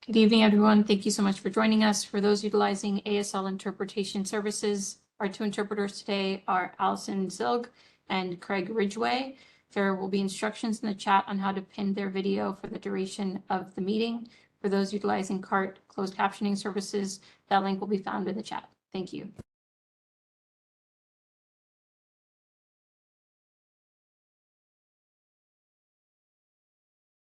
Good evening, everyone. Thank you so much for joining us. For those utilizing ASL interpretation services, our two interpreters today are Allison Zilg and Craig Ridgway. There will be instructions in the chat on how to pin their video for the duration of the meeting. For those utilizing CART closed captioning services, that link will be found in the chat. Thank you.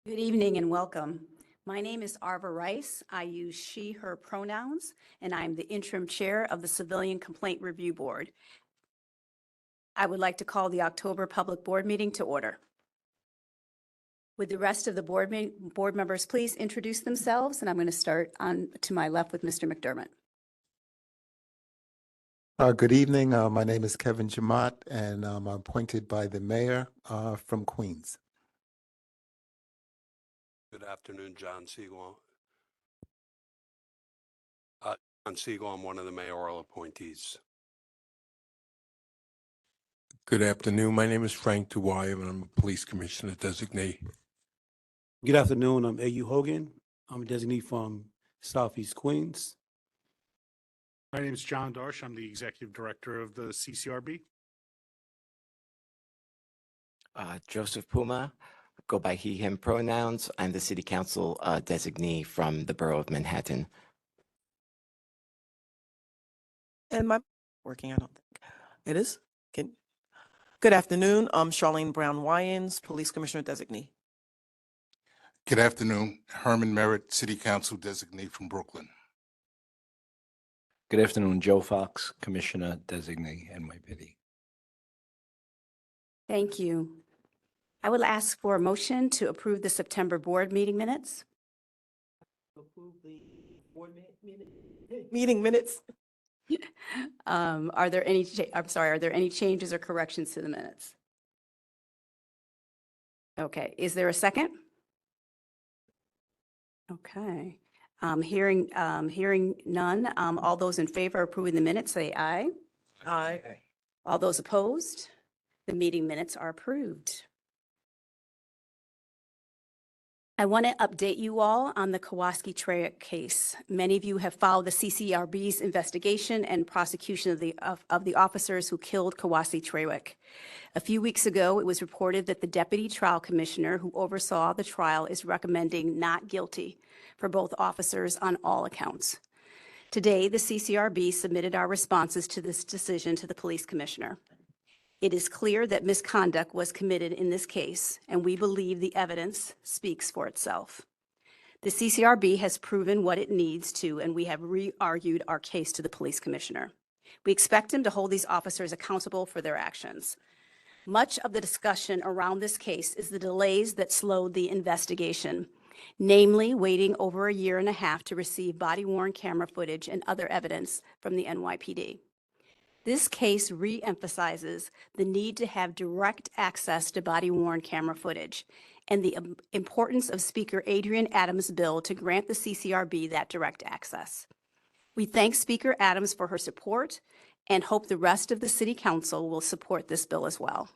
Good evening and welcome. My name is Arva Rice. I use she, her pronouns, and I'm the interim chair of the Civilian Complaint Review Board. I would like to call the October Public Board meeting to order. Would the rest of the board members please introduce themselves? And I'm going to start on to my left with Mr. McDermott. Good evening. My name is Kevin Jamot, and I'm appointed by the mayor from Queens. Good afternoon, John Siegel. John Siegel, I'm one of the mayoral appointees. Good afternoon. My name is Frank Dwyer, and I'm a police commissioner designate. Good afternoon. I'm A.U. Hogan. I'm a designee from Southeast Queens. My name is John Darsh. I'm the executive director of the CCRB. Joseph Puma, go by he, him pronouns. I'm the city council designee from the borough of Manhattan. And my working, I don't think it is. Good afternoon. I'm Charlene Brown Wyans, police commissioner designee. Good afternoon. Herman Merritt, city council designee from Brooklyn. Good afternoon. Joe Fox, commissioner designee, NYPD. Thank you. I will ask for a motion to approve the September board meeting minutes. Approve the board meeting minutes. Are there any, are there any changes or corrections to the minutes? Okay, is there a second? Okay, hearing none. All those in favor of approving the minutes say aye. Aye. All those opposed? The meeting minutes are approved. I want to update you all on the Kowalski Trawick case. Many of you have followed the CCRB's investigation and prosecution of the officers who killed Kowalski Trawick. A few weeks ago, it was reported that the deputy trial commissioner who oversaw the trial is recommending not guilty for both officers on all accounts. Today, the CCRB submitted our responses to this decision to the police commissioner. It is clear that misconduct was committed in this case, and we believe the evidence speaks for itself. The CCRB has proven what it needs to, and we have re-argued our case to the police commissioner. We expect him to hold these officers accountable for their actions. Much of the discussion around this case is the delays that slowed the investigation, namely waiting over 1.5 years to receive body-worn camera footage and other evidence from the NYPD. This case re-emphasizes the need to have direct access to body-worn camera footage and the importance of Speaker Adrian Adams' bill to grant the CCRB that direct access. We thank Speaker Adams for her support and hope the rest of the City Council will support this bill as well.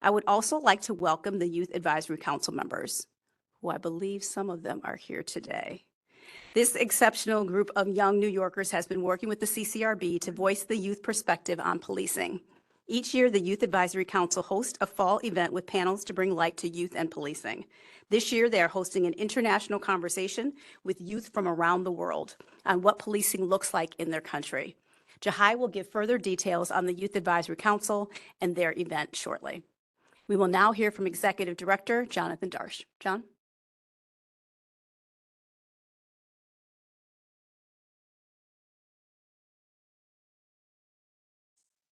I would also like to welcome the Youth Advisory Council members, who I believe some of them are here today. This exceptional group of young New Yorkers has been working with the CCRB to voice the youth perspective on policing. Each year, the Youth Advisory Council hosts a fall event with panels to bring light to youth and policing. This year, they are hosting an international conversation with youth from around the world on what policing looks like in their country. Jahai will give further details on the Youth Advisory Council and their event shortly. We will now hear from Executive Director Jonathan Darsh. John?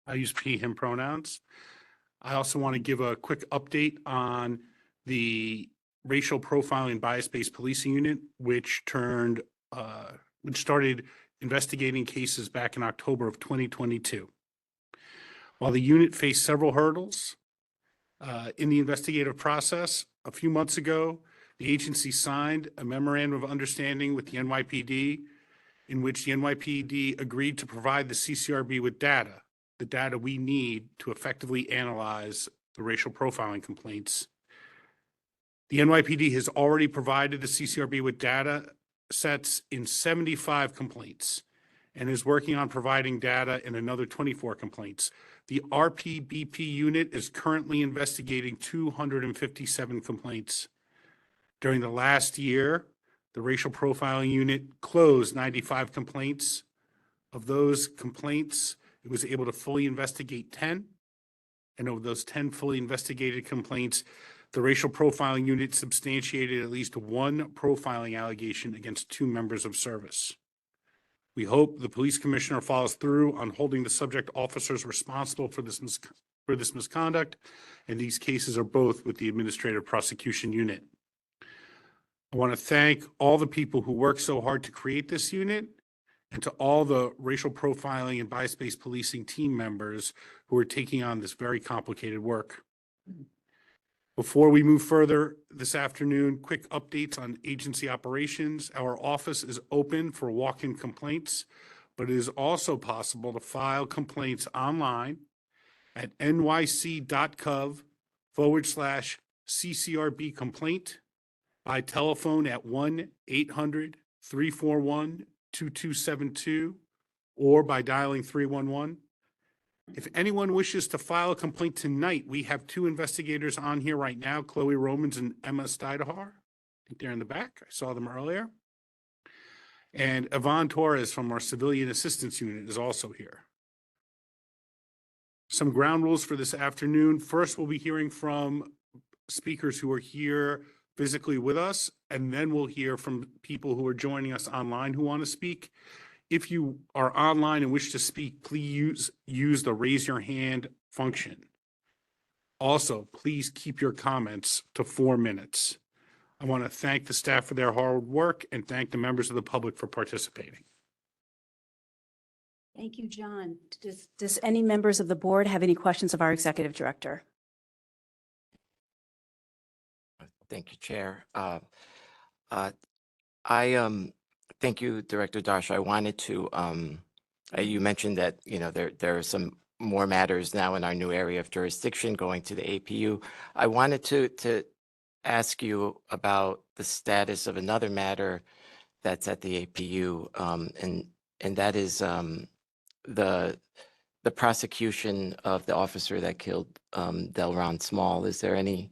I use he, him pronouns. I also want to give a quick update on the racial profiling bias-based policing unit, which started investigating cases back in October of 2022. While the unit faced several hurdles in the investigative process, a few months ago, the agency signed a memorandum of understanding with the NYPD in which the NYPD agreed to provide the CCRB with the data we need to effectively analyze the racial profiling complaints. The NYPD has already provided the CCRB with data sets in 75 complaints and is working on providing data in another 24 complaints. The RPBP unit is currently investigating 257 complaints. During the last year, the racial profiling unit closed 95 complaints. Of those complaints, it was able to fully investigate 10. And of those 10 fully investigated complaints, the racial profiling unit substantiated at least one profiling allegation against 2 members of service. We hope the police commissioner follows through on holding the subject officers responsible for this misconduct, and these cases are both with the administrative prosecution unit. I want to thank all the people who worked so hard to create this unit, and to all the racial profiling and bias-based policing team members who are taking on this very complicated work. Before we move further this afternoon, quick updates on agency operations. Our office is open for walk-in complaints, but it is also possible to file complaints online at nyc.gov/CCRB complaint, by telephone at 1-800-341-2272, or by dialing 311. If anyone wishes to file a complaint tonight, we have 2 investigators on here right now, Chloe Romans and Emma Steidehar. I think they're in the back. I saw them earlier. And Yvonne Torres from our Civilian Assistance Unit is also here. Some ground rules for this afternoon. First, we'll be hearing from speakers who are here physically with us, and then we'll hear from people who are joining us online who want to speak. If you are online and wish to speak, please use the raise your hand function. Also, please keep your comments to 4 minutes. I want to thank the staff for their hard work and thank the members of the public for participating. Thank you, John. Does any members of the board have any questions of our executive director? Thank you, Chair. Thank you, Director Darsh. I wanted to, you mentioned that, there are some more matters now in our new area of jurisdiction going to the APU. I wanted to ask you about the status of another matter that's at the APU, and that is the prosecution of the officer that killed Delron Small. Is there any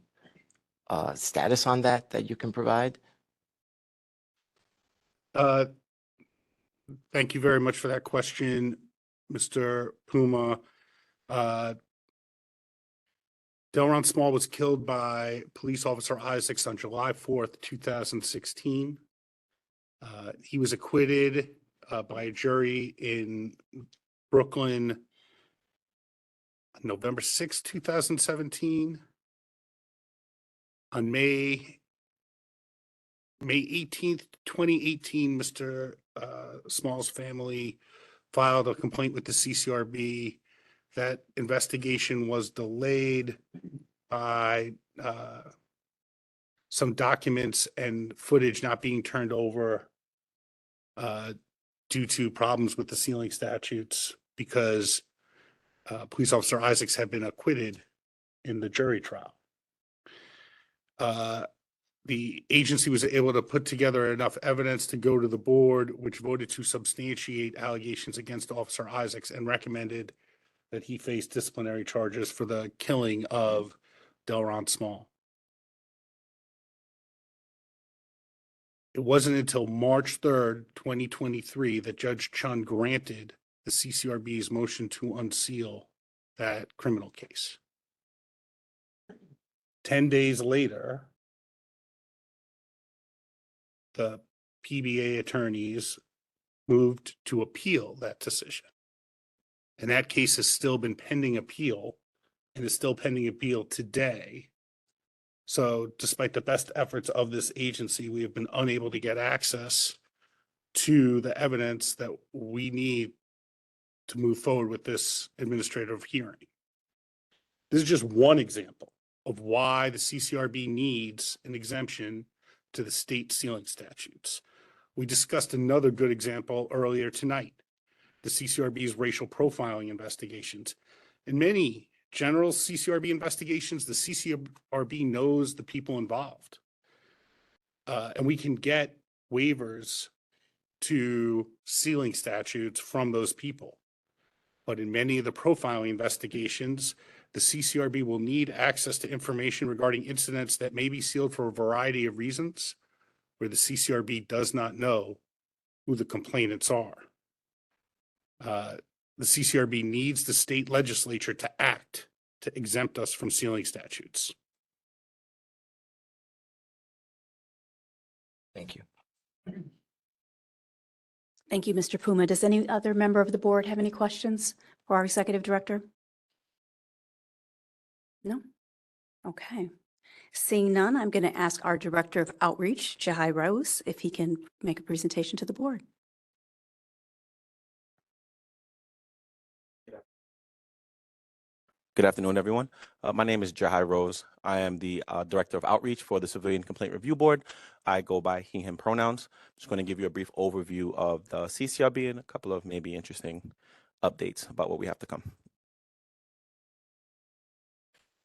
status on that you can provide? Thank you very much for that question, Mr. Puma. Delron Small was killed by police officer Isaacs on July 4th, 2016. He was acquitted by a jury in Brooklyn on November 6th, 2017. On May 18th, 2018, Mr. Small's family filed a complaint with the CCRB. That investigation was delayed by some documents and footage not being turned over due to problems with the sealing statutes, because police officer Isaacs had been acquitted in the jury trial. The agency was able to put together enough evidence to go to the board, which voted to substantiate allegations against Officer Isaacs and recommended that he face disciplinary charges for the killing of Delron Small. It wasn't until March 3rd, 2023, that Judge Chun granted the CCRB's motion to unseal that criminal case. 10 days later, the PBA attorneys moved to appeal that decision. And that case has still been pending appeal and is still pending appeal today. So despite the best efforts of this agency, we have been unable to get access to the evidence that we need to move forward with this administrative hearing. This is just one example of why the CCRB needs an exemption to the state sealing statutes. We discussed another good example earlier tonight, the CCRB's racial profiling investigations. In many general CCRB investigations, the CCRB knows the people involved. And we can get waivers to sealing statutes from those people. But in many of the profiling investigations, the CCRB will need access to information regarding incidents that may be sealed for a variety of reasons, where the CCRB does not know who the complainants are. The CCRB needs the state legislature to act to exempt us from sealing statutes. Thank you. Thank you, Mr. Puma. Does any other member of the board have any questions for our executive director? No? Okay. Seeing none, I'm going to ask our Director of Outreach, Jahai Rose, if he can make a presentation to the board. Good afternoon, everyone. My name is Jahai Rose. I am the Director of Outreach for the Civilian Complaint Review Board. I go by he, him pronouns. I'm just going to give you a brief overview of the CCRB and a couple of maybe interesting updates about what we have to come.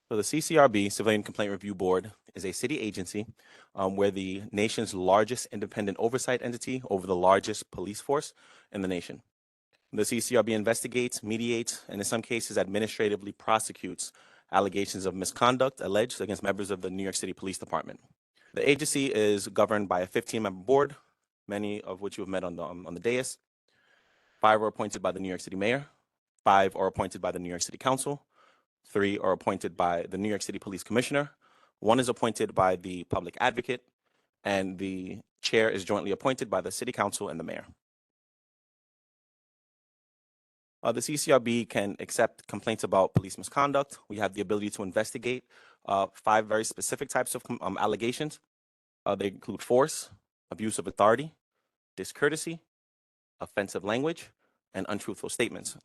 So the CCRB, Civilian Complaint Review Board, is a city agency where the nation's largest independent oversight entity over the largest police force in the nation. The CCRB investigates, mediates, and in some cases administratively prosecutes allegations of misconduct alleged against members of the New York City Police Department. The agency is governed by a 15-member board, many of which you have met on the dais. 5 are appointed by the New York City Mayor, 5 are appointed by the New York City Council, 3 are appointed by the New York City Police Commissioner, 1 is appointed by the Public Advocate, and the chair is jointly appointed by the City Council and the Mayor. The CCRB can accept complaints about police misconduct. We have the ability to investigate 5 very specific types of allegations. They include force, abuse of authority, discourtesy, offensive language, and untruthful statements,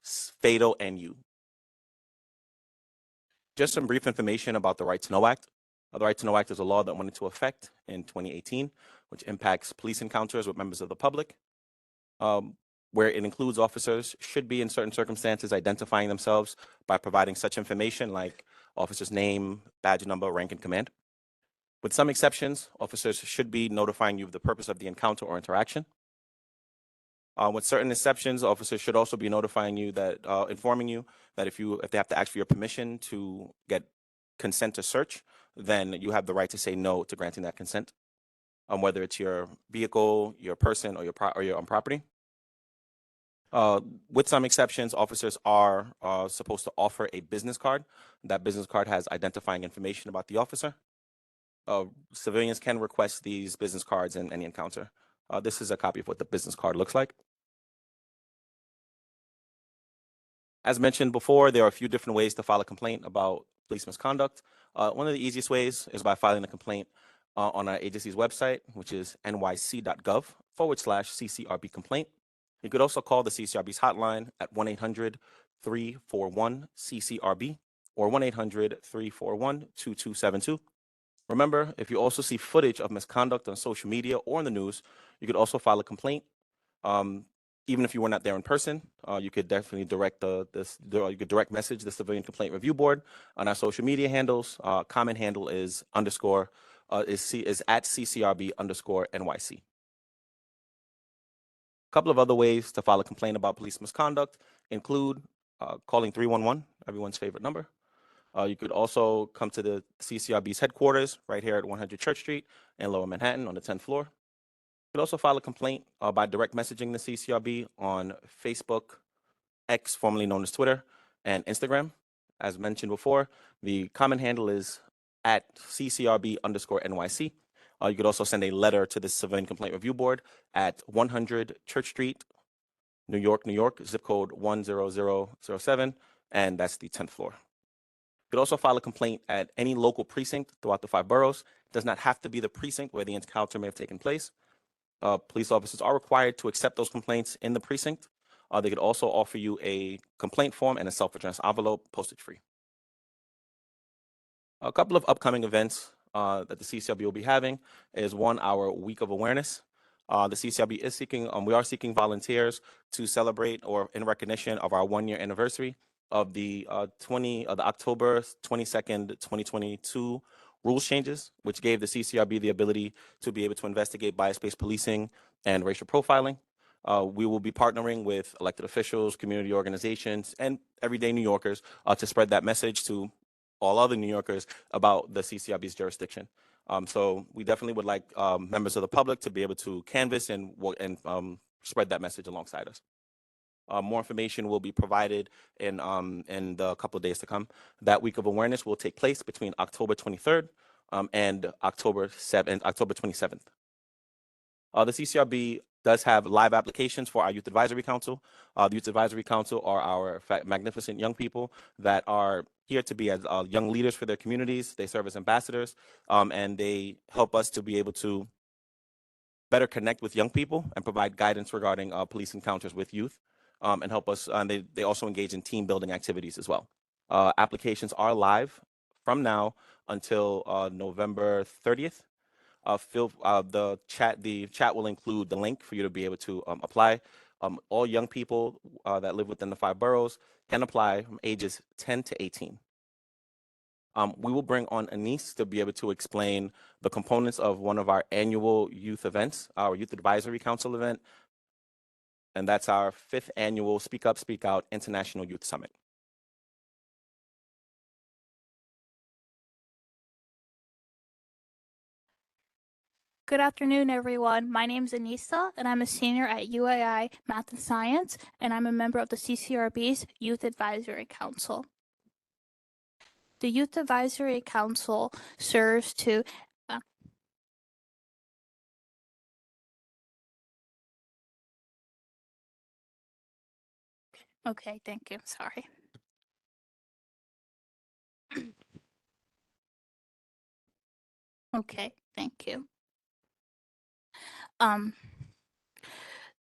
fatal and you. Just some brief information about the Right to Know Act. The Right to Know Act is a law that went into effect in 2018, which impacts police encounters with members of the public. Where it includes officers should be in certain circumstances identifying themselves by providing such information like officer's name, badge number, rank, and command. With some exceptions, officers should be notifying you of the purpose of the encounter or interaction. With certain exceptions, officers should also be notifying you that, informing you that if they have to ask for your permission to get consent to search, then you have the right to say no to granting that consent, whether it's your vehicle, your person, or your own property. With some exceptions, officers are supposed to offer a business card. That business card has identifying information about the officer. Civilians can request these business cards in any encounter. This is a copy of what the business card looks like. As mentioned before, there are a few different ways to file a complaint about police misconduct. One of the easiest ways is by filing a complaint on our agency's website, which is nyc.gov/CCRB complaint. You could also call the CCRB's hotline at 1-800-341-CCRB or 1-800-341-2272. Remember, if you also see footage of misconduct on social media or in the news, you could also file a complaint. Even if you were not there in person, you could definitely direct direct message the Civilian Complaint Review Board on our social media handles. Common handle is at CCRB_NYC. A couple of other ways to file a complaint about police misconduct include calling 311, everyone's favorite number. You could also come to the CCRB's headquarters right here at 100 Church Street in Lower Manhattan on the 10th floor. You could also file a complaint by direct messaging the CCRB on Facebook, X, formerly known as Twitter, and Instagram. As mentioned before, the common handle is at CCRB_NYC. You could also send a letter to the Civilian Complaint Review Board at 100 Church Street, New York, New York, zip code 10007, and that's the 10th floor. You could also file a complaint at any local precinct throughout the 5 boroughs. It does not have to be the precinct where the encounter may have taken place. Police officers are required to accept those complaints in the precinct. They could also offer you a complaint form and a self-addressed envelope, postage free. A couple of upcoming events that the CCRB will be having is one, our Week of Awareness. The CCRB is we are seeking volunteers to celebrate or in recognition of our 1-year anniversary of the October 22nd, 2022 rules changes, which gave the CCRB the ability to be able to investigate bias-based policing and racial profiling. We will be partnering with elected officials, community organizations, and everyday New Yorkers to spread that message to all other New Yorkers about the CCRB's jurisdiction. So we definitely would like members of the public to be able to canvass and spread that message alongside us. More information will be provided in the couple of days to come. That week of awareness will take place between October 23rd and October 27th. The CCRB does have live applications for our Youth Advisory Council. The Youth Advisory Council are our magnificent young people that are here to be as young leaders for their communities. They serve as ambassadors, and they help us to be able to better connect with young people and provide guidance regarding police encounters with youth, and help us. They also engage in team building activities as well. Applications are live from now until November 30th. The chat will include the link for you to be able to apply. All young people that live within the 5 boroughs can apply from ages 10 to 18. We will bring on Anise to be able to explain the components of one of our annual youth events, our Youth Advisory Council event, and that's our 5th annual Speak Up, Speak Out International Youth Summit. Good afternoon, everyone. My name is Anissa, and I'm a senior at UAI Math and Science, and I'm a member of the CCRB's Youth Advisory Council. The Youth Advisory Council serves to okay, thank you. Sorry. Okay, thank you.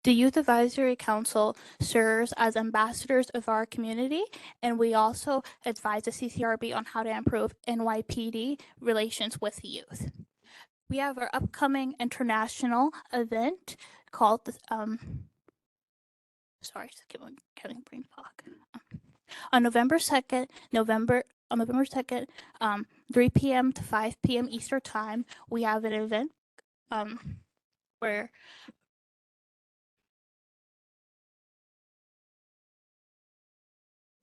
The Youth Advisory Council serves as ambassadors of our community, and we also advise the CCRB on how to improve NYPD relations with youth. We have our upcoming international event called the, sorry, getting brain fog. On November 2nd, 3 p.m. to 5 p.m. Eastern Time, we have an event where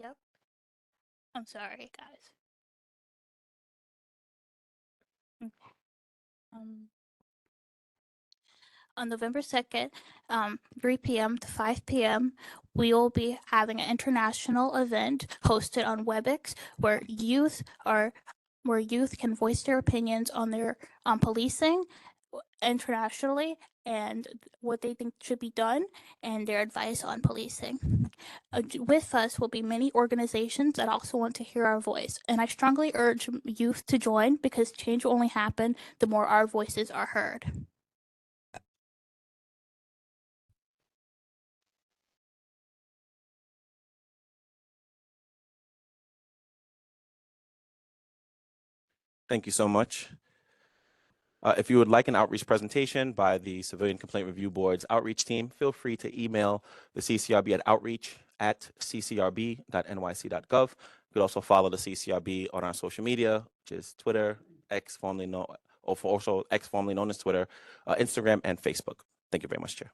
yep. I'm sorry, guys. On November 2nd, 3 p.m. to 5 p.m., we will be having an international event hosted on WebEx where youth can voice their opinions on their policing internationally and what they think should be done and their advice on policing. With us will be many organizations that also want to hear our voice, and I strongly urge youth to join because change will only happen the more our voices are heard. Thank you so much. If you would like an outreach presentation by the Civilian Complaint Review Board's outreach team, feel free to email the CCRB at outreach@ccrb.nyc.gov. You could also follow the CCRB on our social media, which is Twitter, formerly known as Twitter, Instagram, and Facebook. Thank you very much, Chair.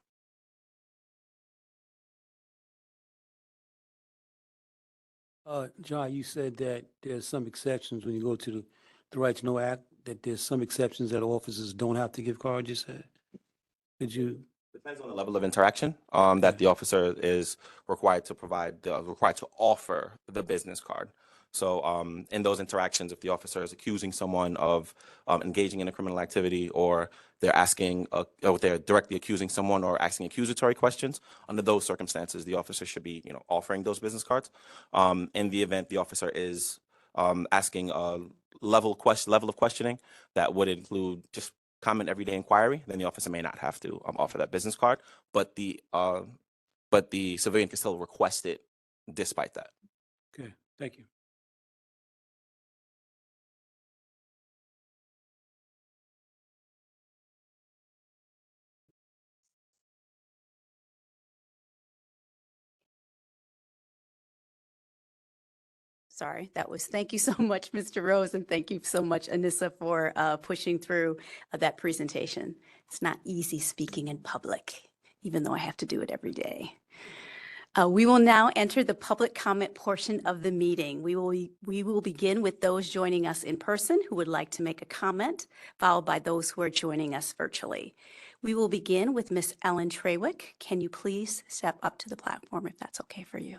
John, you said that there's some exceptions when you go to the Right to Know Act, that there's some exceptions that officers don't have to give cards, you said? Could you? Depends on the level of interaction that the officer is required to provide, required to offer the business card. So in those interactions, if the officer is accusing someone of engaging in a criminal activity, or they're asking, or they're directly accusing someone or asking accusatory questions, under those circumstances, the officer should be, offering those business cards. In the event the officer is asking a level of questioning that would include just common everyday inquiry, then the officer may not have to offer that business card, but the civilian can still request it despite that. Okay, thank you. Sorry, thank you so much, Mr. Rose, and thank you so much, Anissa, for pushing through that presentation. It's not easy speaking in public, even though I have to do it every day. We will now enter the public comment portion of the meeting. We will begin with those joining us in person who would like to make a comment, followed by those who are joining us virtually. We will begin with Ms. Ellen Trawick. Can you please step up to the platform if that's okay for you?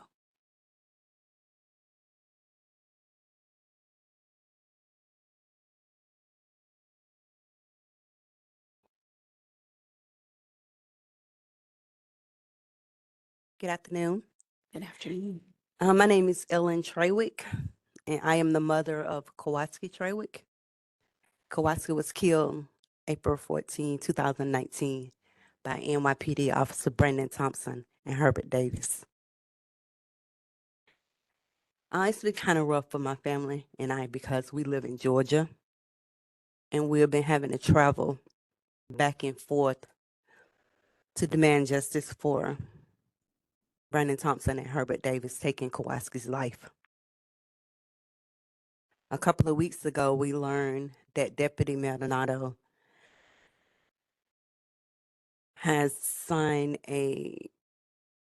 Good afternoon. Good afternoon. My name is Ellen Trawick, and I am the mother of Kowalski Trawick. Kowalski was killed April 14, 2019 by NYPD Officer Brandon Thompson and Herbert Davis. It's been kind of rough for my family and I because we live in Georgia, and we've been having to travel back and forth to demand justice for Brandon Thompson and Herbert Davis taking Kowalski's life. A couple of weeks ago, we learned that Deputy Maldonado has signed a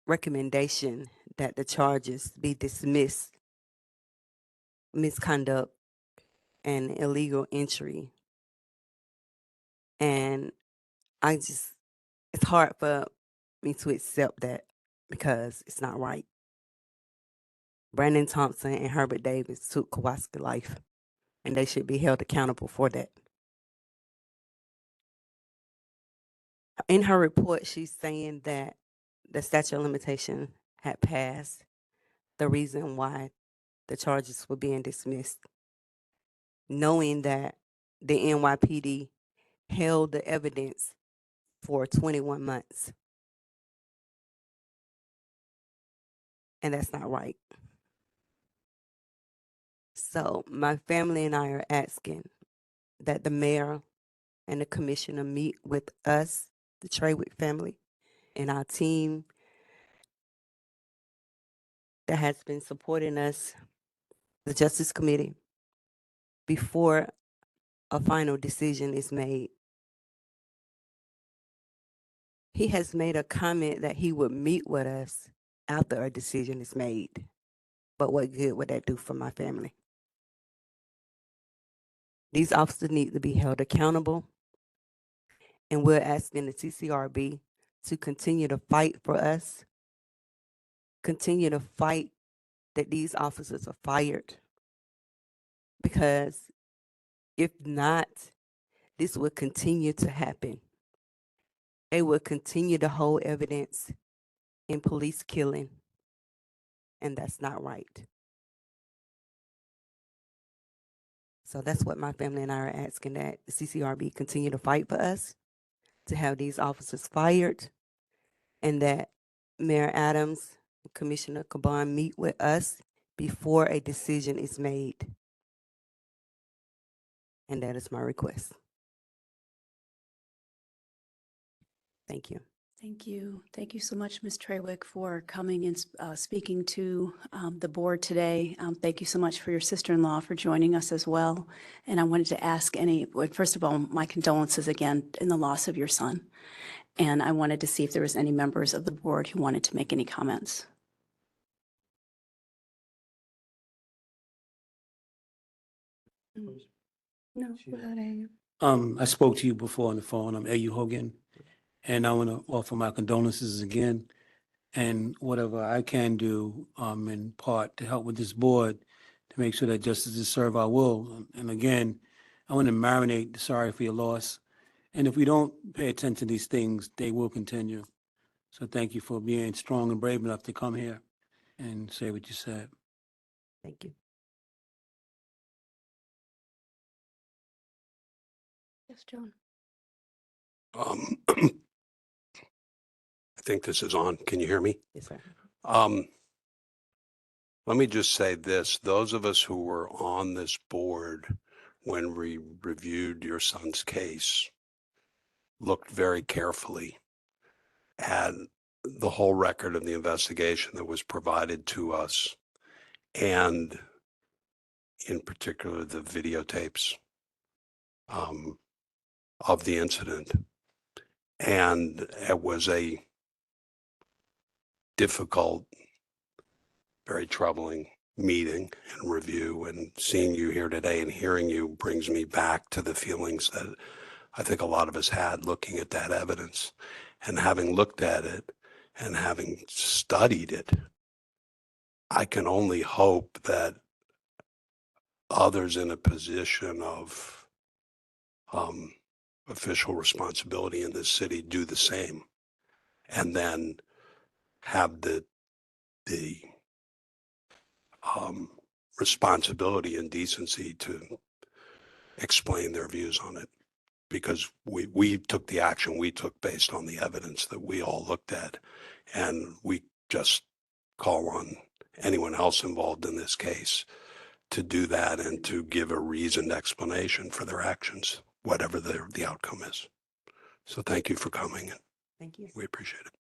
recommendation that the charges be dismissed, misconduct and illegal entry. And it's hard for me to accept that because it's not right. Brandon Thompson and Herbert Davis took Kowalski's life, and they should be held accountable for that. In her report, she's saying that the statute of limitation had passed, the reason why the charges were being dismissed, knowing that the NYPD held the evidence for 21 months. And that's not right. So my family and I are asking that the mayor and the commissioner meet with us, the Trawick family, and our team that has been supporting us, the Justice Committee, before a final decision is made. He has made a comment that he would meet with us after a decision is made. But what good would that do for my family? These officers need to be held accountable, and we're asking the CCRB to continue to fight for us, continue to fight that these officers are fired, because if not, this will continue to happen. They will continue to hold evidence in police killing, and that's not right. So that's what my family and I are asking, that the CCRB continue to fight for us, to have these officers fired, and that Mayor Adams and Commissioner Caban meet with us before a decision is made. And that is my request. Thank you. Thank you. Thank you so much, Ms. Trawick, for coming and speaking to the board today. Thank you so much for your sister-in-law for joining us as well. And I wanted to ask first of all, my condolences again in the loss of your son. And I wanted to see if there was any members of the board who wanted to make any comments. No, without any. I spoke to you before on the phone. I'm A.U. Hogan, and I want to offer my condolences again. And whatever I can do, in part to help with this board to make sure that justice is served, I will. And again, I want to marinate, sorry for your loss. And if we don't pay attention to these things, they will continue. So thank you for being strong and brave enough to come here and say what you said. Thank you. Yes, John. I think this is on. Can you hear me? Yes, sir. Let me just say this. Those of us who were on this board when we reviewed your son's case looked very carefully at the whole record of the investigation that was provided to us. And in particular the videotapes of the incident. And it was a difficult, very troubling meeting and review. And seeing you here today and hearing you brings me back to the feelings that I think a lot of us had looking at that evidence. And having looked at it and having studied it, I can only hope that others in a position of official responsibility in this city do the same, and then have the responsibility and decency to explain their views on it, because we took the action we took based on the evidence that we all looked at, and we just call on anyone else involved in this case to do that and to give a reasoned explanation for their actions, whatever the outcome is. So thank you for coming. Thank you. We appreciate it.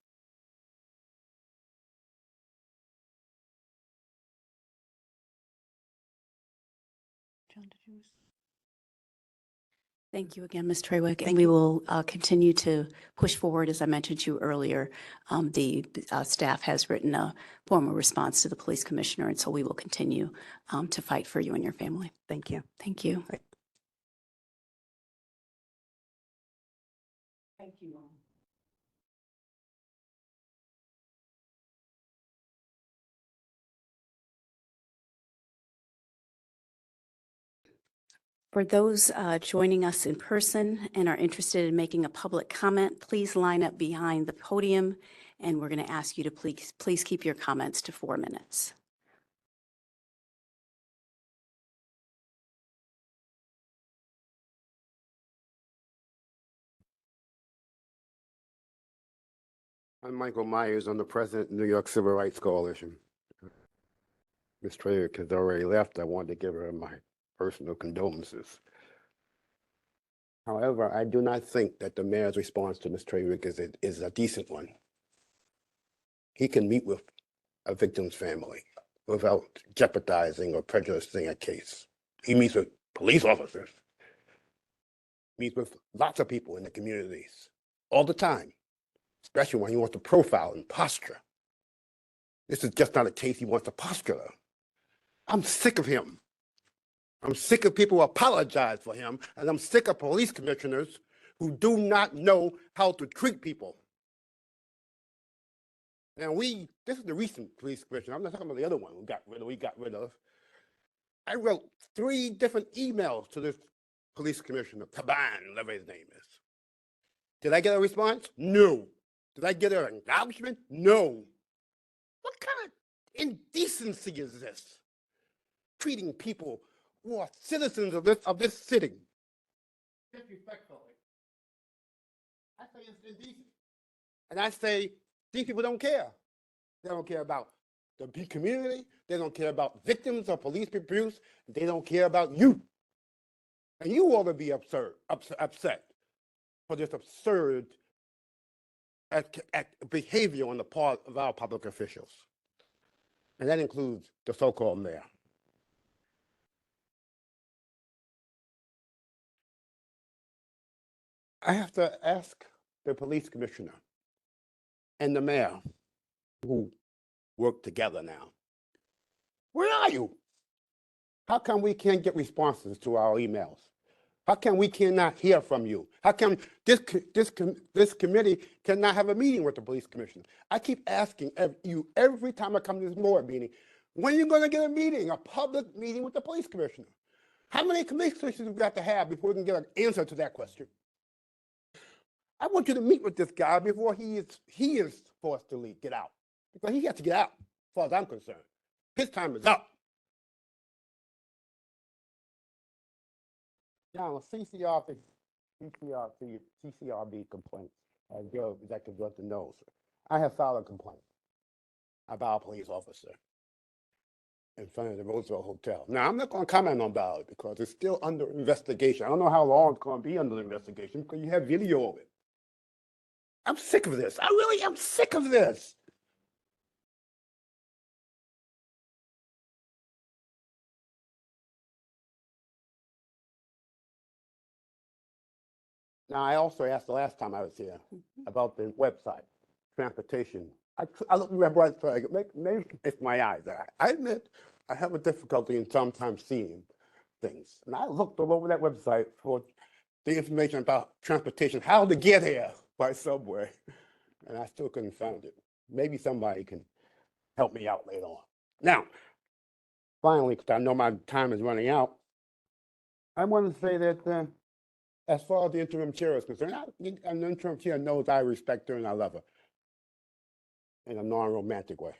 Thank you again, Ms. Trawick, and we will continue to push forward. As I mentioned to you earlier, the staff has written a formal response to the police commissioner, and so we will continue to fight for you and your family. Thank you. Thank you. Thank you. For those joining us in person and are interested in making a public comment, please line up behind the podium, and we're going to ask you to please keep your comments to 4 minutes. I'm Michael Myers. I'm the president of the New York Civil Rights Coalition. Ms. Trawick has already left. I wanted to give her my personal condolences. However, I do not think that the mayor's response to Ms. Trawick is a decent one. He can meet with a victim's family without jeopardizing or prejudicing a case. He meets with police officers, meets with lots of people in the communities all the time, especially when he wants to profile and posture. This is just not a case he wants to posture. I'm sick of him. I'm sick of people who apologize for him, and I'm sick of police commissioners who do not know how to treat people. Now this is the recent police commissioner. I'm not talking about the other one we got rid of. I wrote 3 different emails to this police commissioner, Caban, whatever his name is. Did I get a response? No. Did I get an acknowledgement? No. What kind of indecency is this? Treating people who are citizens of this city disrespectfully. I say it's indecent. And I say these people don't care. They don't care about the community. They don't care about victims of police abuse. They don't care about you. And you ought to be upset for this absurd behavior on the part of our public officials. And that includes the so-called mayor. I have to ask the police commissioner and the mayor, who work together now, where are you? How come we can't get responses to our emails? How come we cannot hear from you? How come this committee cannot have a meeting with the police commissioner? I keep asking you every time I come to this board meeting, when are you going to get a meeting, a public meeting with the police commissioner? How many commissioners have we got to have before we can get an answer to that question? I want you to meet with this guy before he is forced to leave, get out. Because he has to get out, as far as I'm concerned. His time is up. Now, CCRB complaints, as your executive director knows, I have filed a complaint about a police officer in front of the Roosevelt Hotel. Now, I'm not going to comment on about it because it's still under investigation. I don't know how long it's going to be under investigation because you have video of it. I'm sick of this. I really am sick of this. Now, I also asked the last time I was here about the website, transportation. I looked at the website, maybe it's my eyes. I admit I have a difficulty in sometimes seeing things. And I looked all over that website for the information about transportation, how to get here by subway, and I still couldn't find it. Maybe somebody can help me out later on. Now, finally, because I know my time is running out, I want to say that as far as the interim chair is concerned, an interim chair knows I respect her and I love her in a non-romantic way.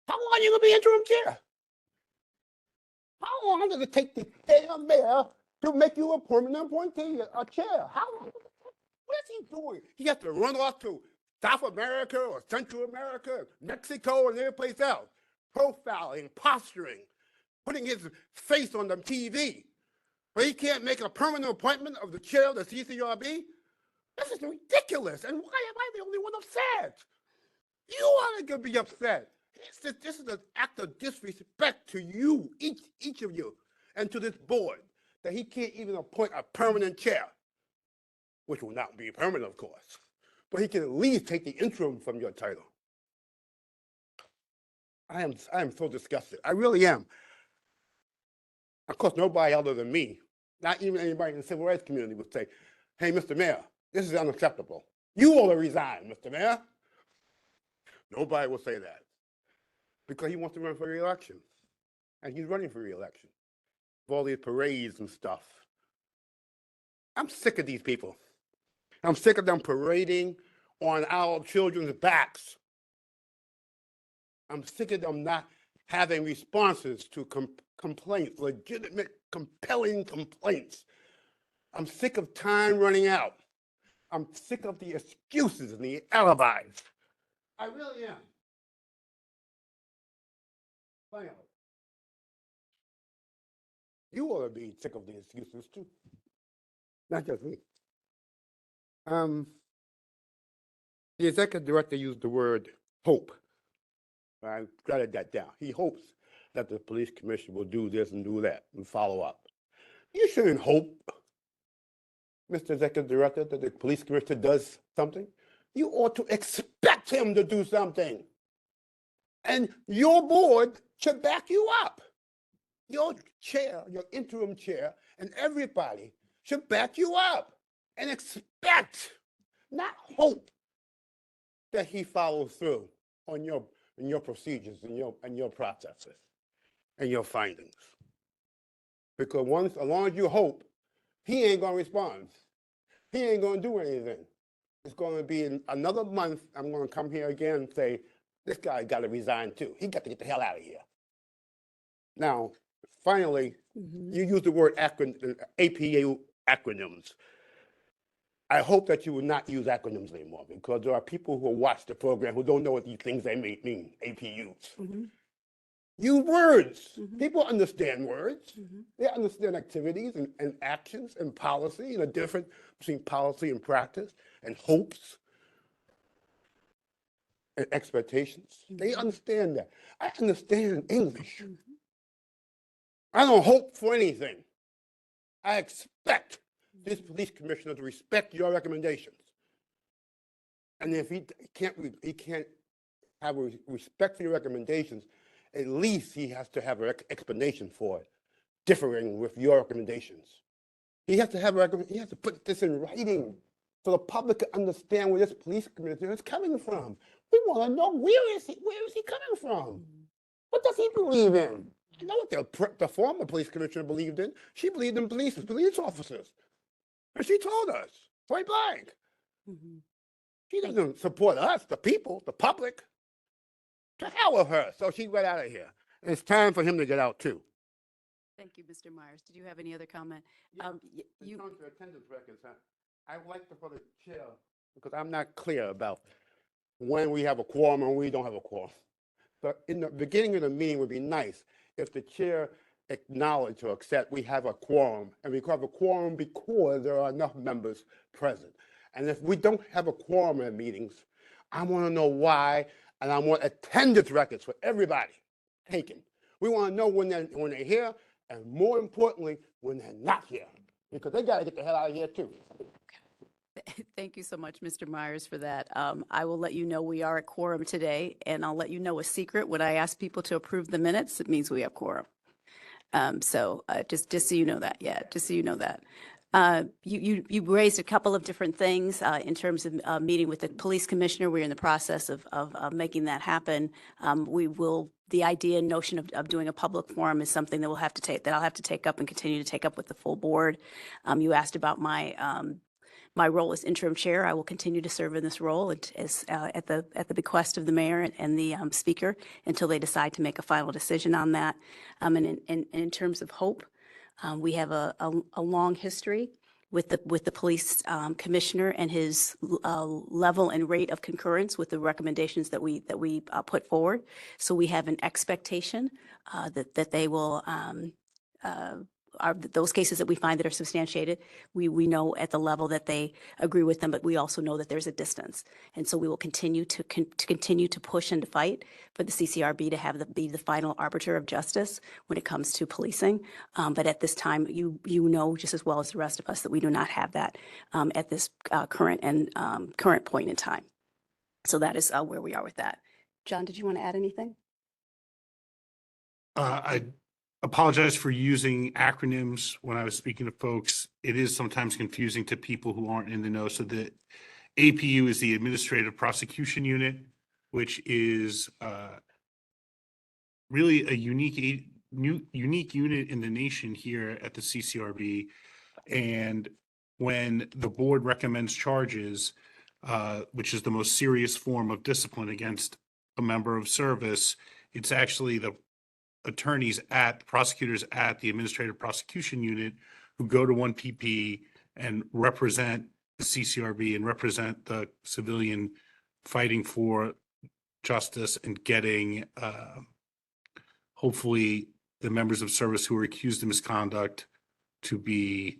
How long are you going to be interim chair? How long does it take the damn mayor to make you a permanent appointee, a chair? How long? What is he doing? He has to run off to South America or Central America, Mexico, and every place else, profiling, posturing, putting his face on the TV. But he can't make a permanent appointment of the chair of the CCRB? This is ridiculous. And why am I the only one upset? You are going to be upset. This is an act of disrespect to you, each of you, and to this board, that he can't even appoint a permanent chair, which will not be permanent, of course, but he can at least take the interim from your title. I am so disgusted. I really am. Of course, nobody other than me, not even anybody in the civil rights community, would say, hey, Mr. Mayor, this is unacceptable. You ought to resign, Mr. Mayor. Nobody will say that because he wants to run for re-election, and he's running for re-election with all these parades and stuff. I'm sick of these people. I'm sick of them parading on our children's backs. I'm sick of them not having responses to complaints, legitimate, compelling complaints. I'm sick of time running out. I'm sick of the excuses and the alibis. I really am. Finally, you ought to be sick of the excuses too, not just me. The executive director used the word hope. I jotted that down. He hopes that the police commissioner will do this and do that and follow up. You shouldn't hope, Mr. Executive Director, that the police commissioner does something. You ought to expect him to do something. And your board should back you up. Your chair, your interim chair, and everybody should back you up and expect, not hope, that he follows through on your procedures and your processes and your findings. Because as long as you hope, he ain't gonna respond. He ain't gonna do anything. It's gonna be in another month, I'm gonna come here again and say, this guy gotta resign too. He got to get the hell out of here. Now, finally, you used the word APU acronyms. I hope that you will not use acronyms anymore because there are people who watch the program who don't know what these things they mean, APUs. Use words. People understand words. They understand activities and actions and policy and the difference between policy and practice and hopes and expectations. They understand that. I understand English. I don't hope for anything. I expect this police commissioner to respect your recommendations. And if he can't have respect for your recommendations, at least he has to have an explanation for it, differing with your recommendations. He has to put this in writing so the public can understand where this police commissioner is coming from. We want to know where is he coming from? What does he believe in? I know what the former police commissioner believed in. She believed in police officers. And she told us, point blank. She doesn't support us, the people, the public. To hell with her. So she got out of here. And it's time for him to get out too. Thank you, Mr. Myers. Did you have any other comment? In terms of attendance records, I like for the chair, because I'm not clear about when we have a quorum and when we don't have a quorum. So in the beginning of the meeting would be nice if the chair acknowledged or accept we have a quorum, and we have a quorum because there are enough members present. And if we don't have a quorum at meetings, I want to know why, and I want attendance records for everybody taken. We want to know when they're here and more importantly, when they're not here, because they got to get the hell out of here too. Thank you so much, Mr. Myers, for that. I will let you know we are at quorum today, and I'll let you know a secret. When I ask people to approve the minutes, it means we have quorum. Just so you know that, yeah, just so you know that. You raised a couple of different things in terms of meeting with the police commissioner. We're in the process of making that happen. The idea and notion of doing a public forum is something that I'll have to take up and continue to take up with the full board. You asked about my role as interim chair. I will continue to serve in this role at the bequest of the mayor and the speaker until they decide to make a final decision on that. And in terms of hope, we have a long history with the police commissioner and his level and rate of concurrence with the recommendations that we put forward. So we have an expectation that they will. Those cases that we find that are substantiated, we know at the level that they agree with them, but we also know that there's a distance. And so we will continue to continue to push and to fight for the CCRB to be the final arbiter of justice when it comes to policing. But at this time, you know just as well as the rest of us that we do not have that at this current point in time. So that is where we are with that. John, did you want to add anything? I apologize for using acronyms when I was speaking to folks. It is sometimes confusing to people who aren't in the know. So the APU is the Administrative Prosecution Unit, which is really a unique unit in the nation here at the CCRB. And when the board recommends charges, which is the most serious form of discipline against a member of service, it's actually the prosecutors at the Administrative Prosecution Unit who go to 1PP and represent the CCRB and represent the civilian fighting for justice and getting hopefully the members of service who are accused of misconduct to be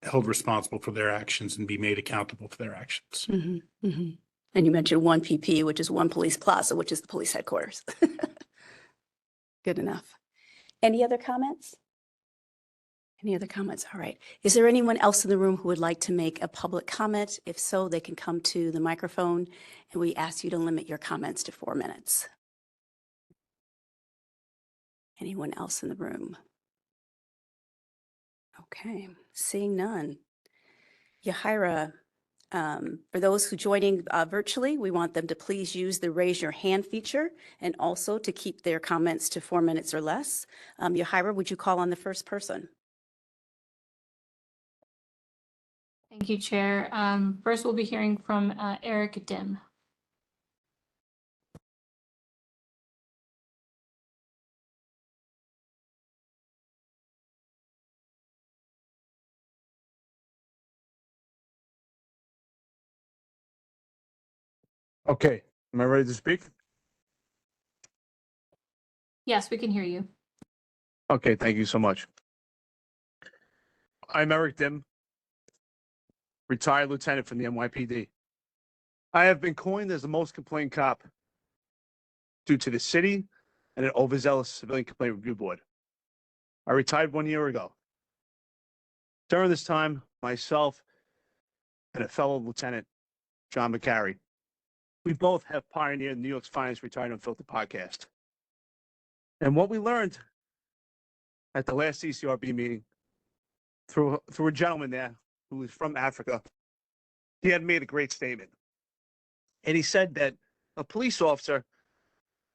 held responsible for their actions and be made accountable for their actions. Mm-hmm, mm-hmm. And you mentioned 1PP, which is One Police Plaza, which is the police headquarters. Good enough. Any other comments? Any other comments? All right. Is there anyone else in the room who would like to make a public comment? If so, they can come to the microphone, and we ask you to limit your comments to 4 minutes. Anyone else in the room? Okay, seeing none. Yahira, for those who joining virtually, we want them to please use the raise your hand feature and also to keep their comments to 4 minutes or less. Yahira, would you call on the first person? Thank you, Chair. First, we'll be hearing from Eric Dim. Okay, am I ready to speak? Yes, we can hear you. Okay, thank you so much. I'm Eric Dim, retired lieutenant from the NYPD. I have been coined as the most complained cop due to the city and an overzealous civilian complaint review board. I retired 1 year ago. During this time, myself and a fellow lieutenant, John McCary, we both have pioneered New York's finest Retired Unfiltered podcast. And what we learned at the last CCRB meeting through a gentleman there who was from Africa, he had made a great statement. And he said that a police officer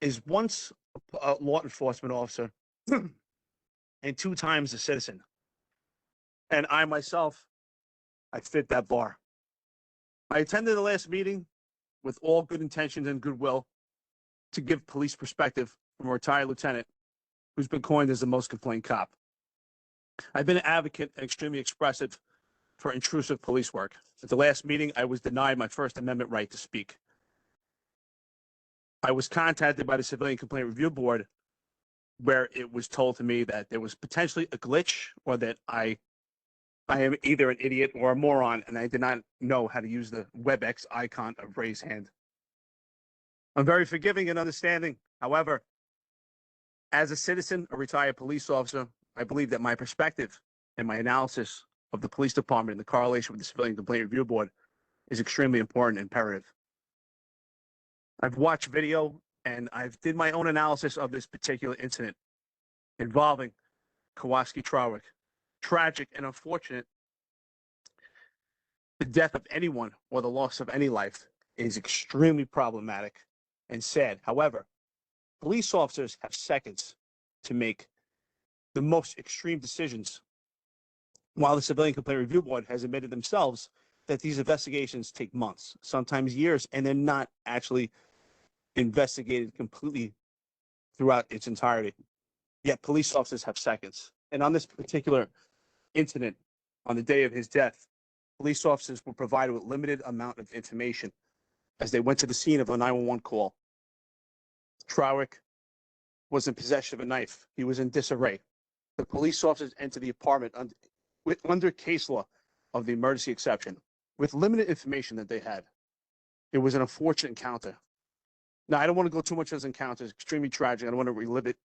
is once a law enforcement officer and 2 times a citizen. And I myself, I fit that bar. I attended the last meeting with all good intentions and goodwill to give police perspective from a retired lieutenant who's been coined as the most complained cop. I've been an advocate and extremely expressive for intrusive police work. At the last meeting, I was denied my First Amendment right to speak. I was contacted by the Civilian Complaint Review Board where it was told to me that there was potentially a glitch or that I am either an idiot or a moron and I did not know how to use the WebEx icon of raise hand. I'm very forgiving and understanding. However, As a citizen, a retired police officer, I believe that my perspective and my analysis of the police department and the correlation with the Civilian Complaint Review Board is extremely important and imperative. I've watched video and I've did my own analysis of this particular incident involving Kowalski Trawick. Tragic and unfortunate. The death of anyone or the loss of any life is extremely problematic and sad. However, police officers have seconds to make the most extreme decisions, while the Civilian Complaint Review Board has admitted themselves that these investigations take months, sometimes years, and they're not actually investigated completely throughout its entirety. Yet police officers have seconds. And on this particular incident, on the day of his death, police officers were provided with limited amount of information as they went to the scene of a 911 call. Trawick was in possession of a knife. He was in disarray. The police officers entered the apartment under case law of the emergency exception with limited information that they had. It was an unfortunate encounter. Now, I don't want to go too much into this encounter. It's extremely tragic. I don't want to relive it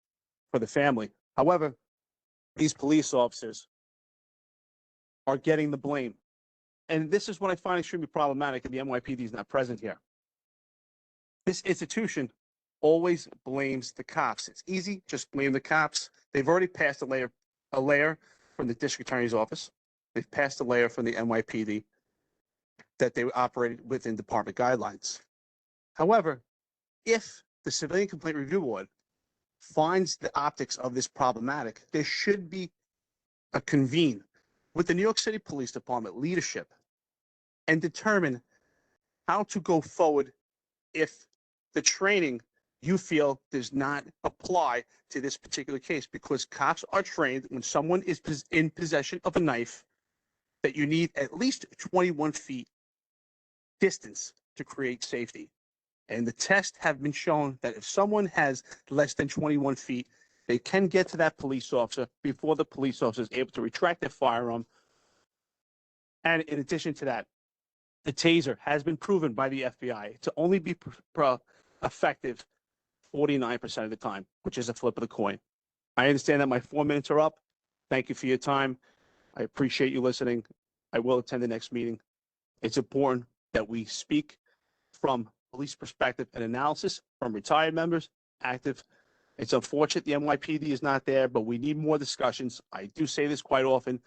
for the family. However, these police officers are getting the blame. And this is what I find extremely problematic, and the NYPD is not present here. This institution always blames the cops. It's easy, just blame the cops. They've already passed a layer from the district attorney's office. They've passed a layer from the NYPD that they operated within department guidelines. However, if the Civilian Complaint Review Board finds the optics of this problematic, there should be a convene with the New York City Police Department leadership and determine how to go forward if the training you feel does not apply to this particular case, because cops are trained when someone is in possession of a knife that you need at least 21 feet distance to create safety. And the tests have been shown that if someone has less than 21 feet, they can get to that police officer before the police officer is able to retract their firearm. And in addition to that, the taser has been proven by the FBI to only be effective 49% of the time, which is a flip of the coin. I understand that my 4 minutes are up. Thank you for your time. I appreciate you listening. I will attend the next meeting. It's important that we speak from police perspective and analysis from retired members, active. It's unfortunate the NYPD is not there, but we need more discussions. I do say this quite often.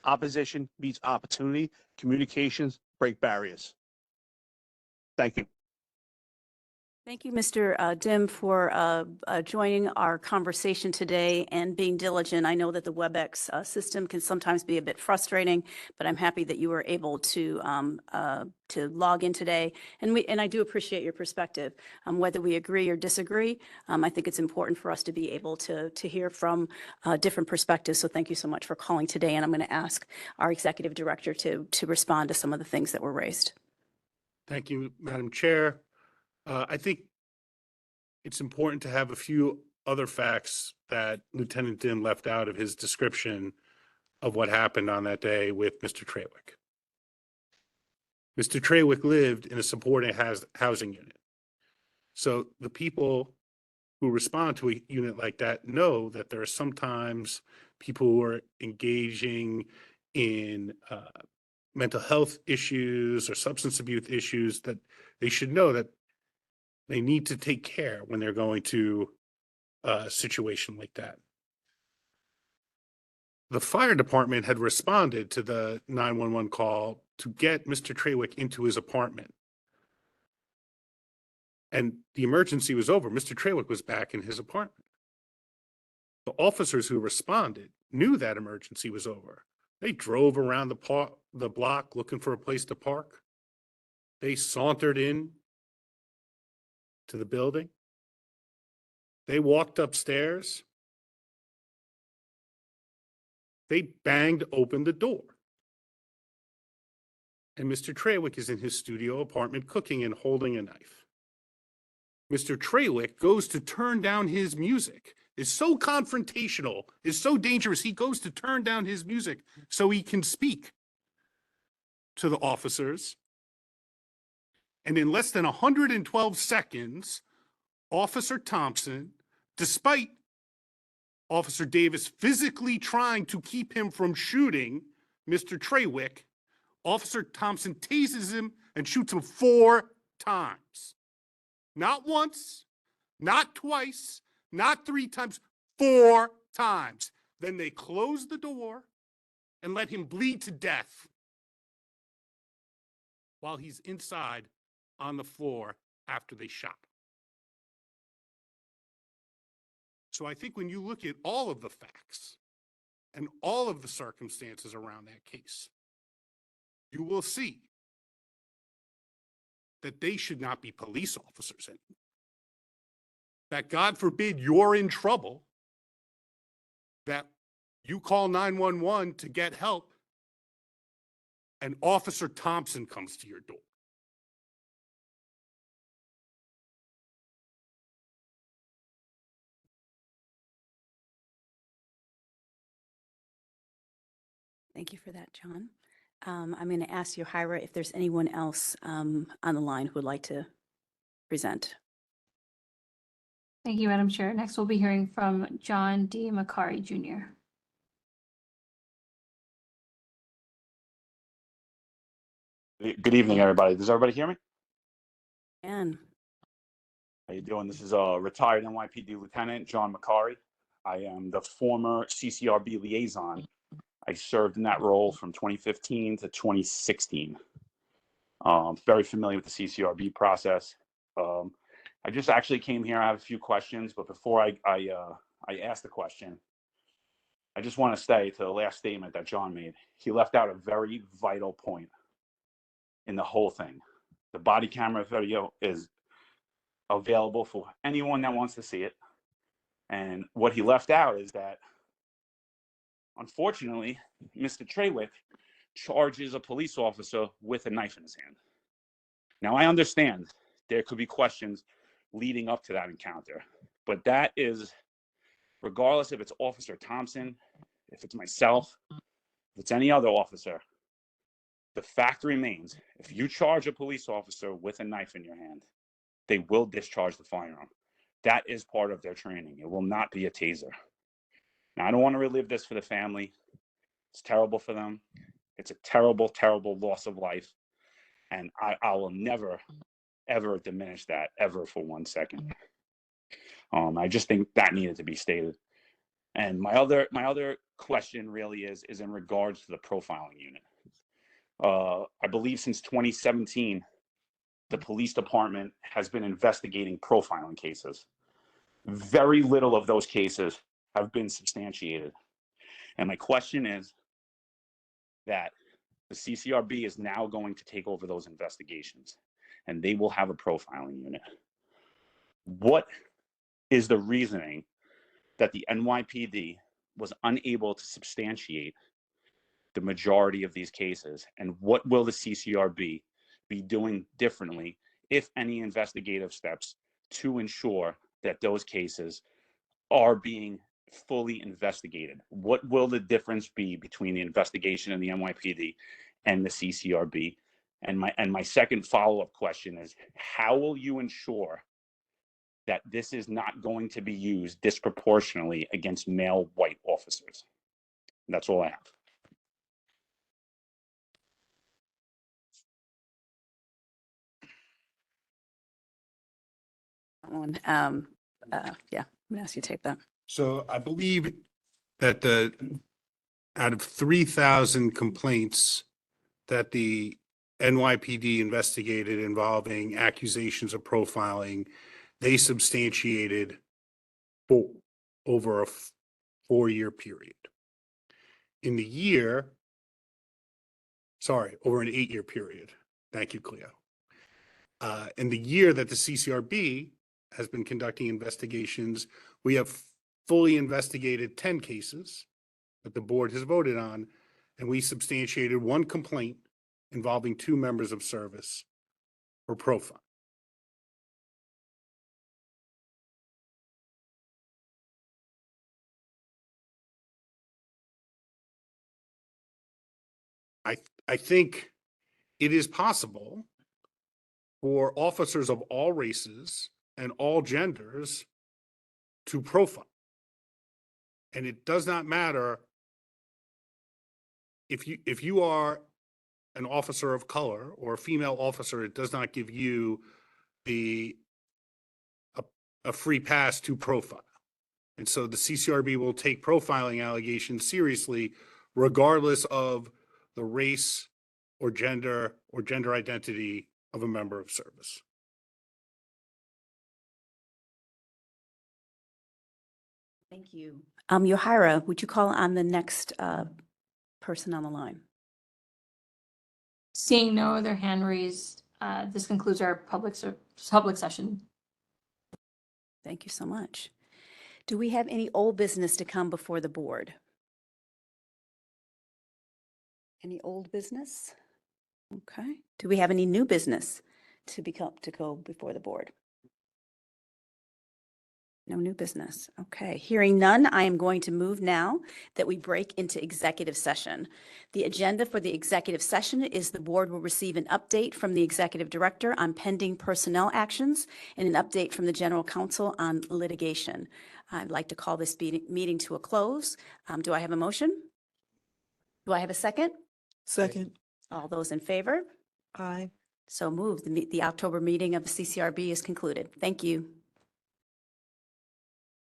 Opposition meets opportunity. Communications break barriers. Thank you. Thank you, Mr. Dim, for joining our conversation today and being diligent. I know that the WebEx system can sometimes be a bit frustrating, but I'm happy that you were able to log in today. And I do appreciate your perspective. Whether we agree or disagree, I think it's important for us to be able to hear from different perspectives. So thank you so much for calling today. And I'm going to ask our executive director to respond to some of the things that were raised. Thank you, Madam Chair. I think it's important to have a few other facts that Lieutenant Dim left out of his description of what happened on that day with Mr. Trawick. Mr. Trawick lived in a supported housing unit. So the people who respond to a unit like that know that there are sometimes people who are engaging in mental health issues or substance abuse issues, that they should know that they need to take care when they're going to a situation like that. The fire department had responded to the 911 call to get Mr. Trawick into his apartment. And the emergency was over. Mr. Trawick was back in his apartment. The officers who responded knew that emergency was over. They drove around the block looking for a place to park. They sauntered in to the building. They walked upstairs. They banged open the door. And Mr. Trawick is in his studio apartment cooking and holding a knife. Mr. Trawick goes to turn down his music. Is so confrontational, is so dangerous. He goes to turn down his music so he can speak to the officers. And in less than 112 seconds, Officer Thompson, despite Officer Davis physically trying to keep him from shooting Mr. Trawick, Officer Thompson tases him and shoots him 4 times. Not once, not twice, not 3 times, 4 times. Then they close the door and let him bleed to death while he's inside on the floor after they shot him. So I think when you look at all of the facts and all of the circumstances around that case, you will see that they should not be police officers anymore. That God forbid you're in trouble, that you call 911 to get help, and Officer Thompson comes to your door. Thank you for that, John. I'm going to ask you, Hira, if there's anyone else on the line who would like to present. Thank you, Madam Chair. Next, we'll be hearing from John D. Macari Jr. Good evening, everybody. Does everybody hear me? And How you doing? This is a retired NYPD Lieutenant John Macari. I am the former CCRB liaison. I served in that role from 2015 to 2016. Very familiar with the CCRB process. I just actually came here. I have a few questions, but before I ask the question, I just want to say to the last statement that John made, he left out a very vital point in the whole thing. The body camera video is available for anyone that wants to see it. And what he left out is that, unfortunately, Mr. Trawick charges a police officer with a knife in his hand. Now, I understand there could be questions leading up to that encounter, but that is, regardless if it's Officer Thompson, if it's myself, if it's any other officer, the fact remains, if you charge a police officer with a knife in your hand, they will discharge the firearm. That is part of their training. It will not be a taser. Now, I don't want to relive this for the family. It's terrible for them. It's a terrible, terrible loss of life. And I will never, ever diminish that, ever for 1 second. I just think that needed to be stated. And my other question really is in regards to the profiling unit. I believe since 2017, the police department has been investigating profiling cases. Very little of those cases have been substantiated. And my question is that the CCRB is now going to take over those investigations, and they will have a profiling unit. What is the reasoning that the NYPD was unable to substantiate the majority of these cases, and what will the CCRB be doing differently, if any investigative steps, to ensure that those cases are being fully investigated? What will the difference be between the investigation in the NYPD and the CCRB? And my second follow-up question is, how will you ensure that this is not going to be used disproportionately against male white officers? That's all I have. Yeah, I'm going to ask you to take that. So I believe that out of 3,000 complaints that the NYPD investigated involving accusations of profiling, they substantiated over a 4-year period. Over an 8-year period. Thank you, Cleo. In the year that the CCRB has been conducting investigations, we have fully investigated 10 cases that the board has voted on, and we substantiated 1 complaint involving 2 members of service for profile. I think it is possible for officers of all races and all genders to profile. And it does not matter if you are an officer of color or a female officer, it does not give you a free pass to profile. And so the CCRB will take profiling allegations seriously, regardless of the race or gender identity of a member of service. Thank you. Yohira, would you call on the next person on the line? Seeing no other hand raised, this concludes our public session. Thank you so much. Do we have any old business to come before the board? Any old business? Okay. Do we have any new business to go before the board? No new business. Okay. Hearing none, I am going to move now that we break into executive session. The agenda for the executive session is the board will receive an update from the executive director on pending personnel actions and an update from the general counsel on litigation. I'd like to call this meeting to a close. Do I have a motion? Do I have a second? Second. All those in favor? Aye. So moved. The October meeting of the CCRB is concluded. Thank you.